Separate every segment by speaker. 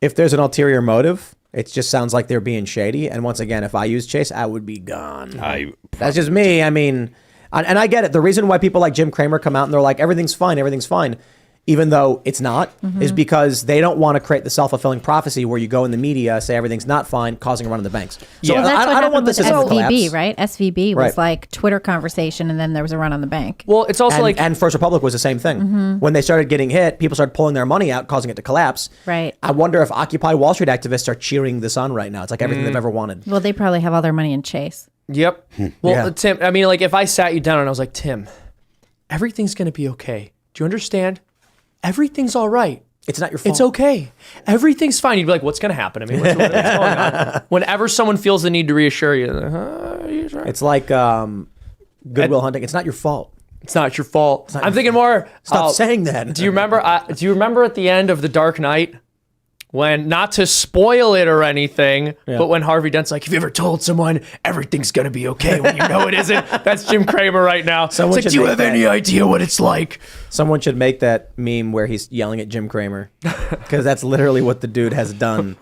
Speaker 1: If there's an ulterior motive, it just sounds like they're being shady. And once again, if I use Chase, I would be gone. That's just me. I mean, and I get it. The reason why people like Jim Cramer come out and they're like, everything's fine, even though it's not, is because they don't want to create the self-fulfilling prophecy where you go in the media, say everything's not fine, causing a run on the banks. So
Speaker 2: well,
Speaker 1: I don't want this as a
Speaker 2: SVB, right? SVB was like Twitter conversation, and then there was a run on the bank.
Speaker 3: Well, it's also
Speaker 1: and First Republic was the same thing. When they started getting hit, people started pulling their money out, causing it to collapse.
Speaker 2: Right.
Speaker 1: I wonder if Occupy Wall Street activists are cheering this on right now. It's like everything they've ever wanted.
Speaker 2: Well, they probably have all their money in Chase.
Speaker 3: Yep. Well, Tim, I mean, like if I sat you down and I was like, Tim, everything's going to be okay. Do you understand? Everything's all right.
Speaker 1: It's not your fault.
Speaker 3: It's okay. Everything's fine. You'd be like, what's going to happen? I mean, what's going on? Whenever someone feels the need to reassure you, he's right.
Speaker 1: It's like Goodwill Hunting. It's not your fault.
Speaker 3: It's not your fault. I'm thinking more.
Speaker 1: Stop saying that.
Speaker 3: Do you remember at the end of The Dark Knight? When, not to spoil it or anything, but when Harvey Dent's like, have you ever told someone everything's going to be okay when you know it isn't? That's Jim Cramer right now. It's like, do you have any idea what it's like?
Speaker 1: Someone should make that meme where he's yelling at Jim Cramer, because that's literally what the dude has done.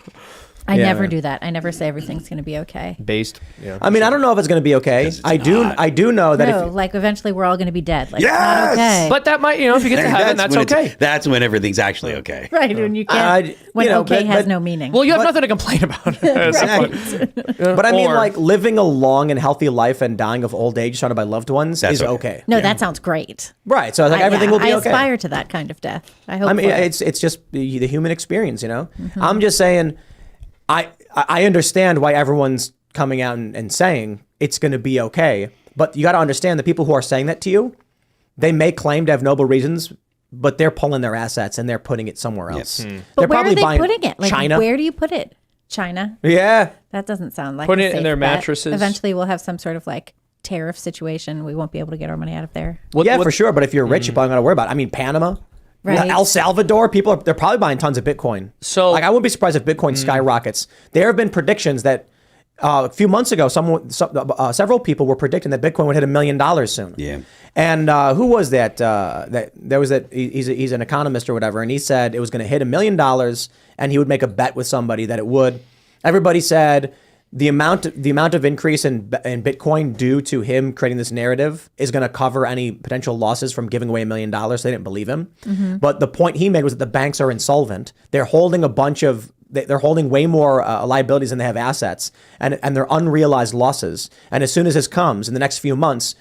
Speaker 2: I never do that. I never say everything's going to be okay.
Speaker 3: Based. Yeah.
Speaker 1: I mean, I don't know if it's going to be okay. I do know that
Speaker 2: no, like eventually we're all going to be dead. Like, it's not okay.
Speaker 3: But that might, if you get to heaven, that's okay.
Speaker 4: That's when everything's actually okay.
Speaker 2: Right, when you can't, when has no meaning.
Speaker 3: Well, you have nothing to complain about.
Speaker 1: But I mean, like living a long and healthy life and dying of old age surrounded by loved ones is okay.
Speaker 2: No, that sounds great.
Speaker 1: Right, so like everything will be okay.
Speaker 2: I aspire to that kind of death. I hope.
Speaker 1: I mean, it's just the human experience, I'm just saying. I understand why everyone's coming out and saying it's going to be okay, but you got to understand the people who are saying that to you, they may claim to have noble reasons, but they're pulling their assets and they're putting it somewhere else.
Speaker 2: But
Speaker 1: They're
Speaker 2: where
Speaker 1: probably
Speaker 2: are they
Speaker 1: buying
Speaker 2: putting it? Like,
Speaker 1: China.
Speaker 2: where do you put it? China?
Speaker 1: Yeah.
Speaker 2: That doesn't sound like
Speaker 3: putting
Speaker 2: a
Speaker 3: it in
Speaker 2: safe
Speaker 3: their
Speaker 2: bet.
Speaker 3: mattresses.
Speaker 2: Eventually we'll have some sort of like tariff situation. We won't be able to get our money out of there.
Speaker 1: For sure. But if you're rich, you're probably not going to worry about it. I mean, Panama.
Speaker 2: Right.
Speaker 1: El Salvador, they're probably buying tons of Bitcoin.
Speaker 3: So,
Speaker 1: like, I wouldn't be surprised if Bitcoin skyrockets. There have been predictions that a few months ago, several people were predicting that Bitcoin would hit $1 million soon.
Speaker 4: Yeah.
Speaker 1: And who was that? He's an economist or whatever, and he said it was going to hit $1 million, and he would make a bet with somebody that it would. Everybody said the amount of increase in Bitcoin due to him creating this narrative is going to cover any potential losses from giving away $1 million. So they didn't believe him. But the point he made was that the banks are insolvent. They're holding they're holding way more liabilities than they have assets, and they're unrealized losses. And as soon as this comes in the next few months,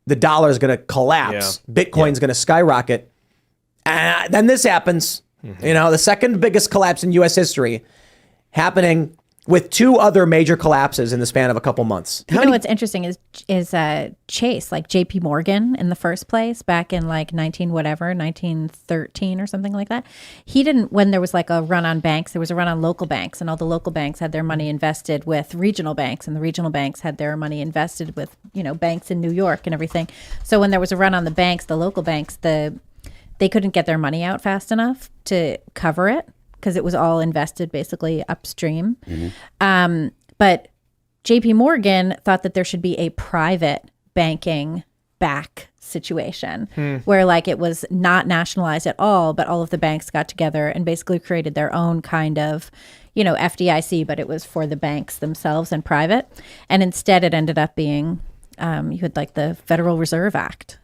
Speaker 1: the dollar is going to collapse. Yeah. Bitcoin's going to skyrocket. And then this happens. The second biggest collapse in U.S. history happening with two other major collapses in the span of a couple months.
Speaker 2: What's interesting is Chase, like JP Morgan in the first place, back in like 1913 or something like that. He didn't, when there was like a run on banks, there was a run on local banks, and all the local banks had their money invested with regional banks, and the regional banks had their money invested with, banks in New York and everything. So when there was a run on the banks, the local banks, they couldn't get their money out fast enough to cover it, because it was all invested basically upstream. But JP Morgan thought that there should be a private banking back situation where like it was not nationalized at all, but all of the banks got together and basically created their own kind of, FDIC, but it was for the banks themselves and private. And instead it ended up being, you had like the Federal Reserve Act.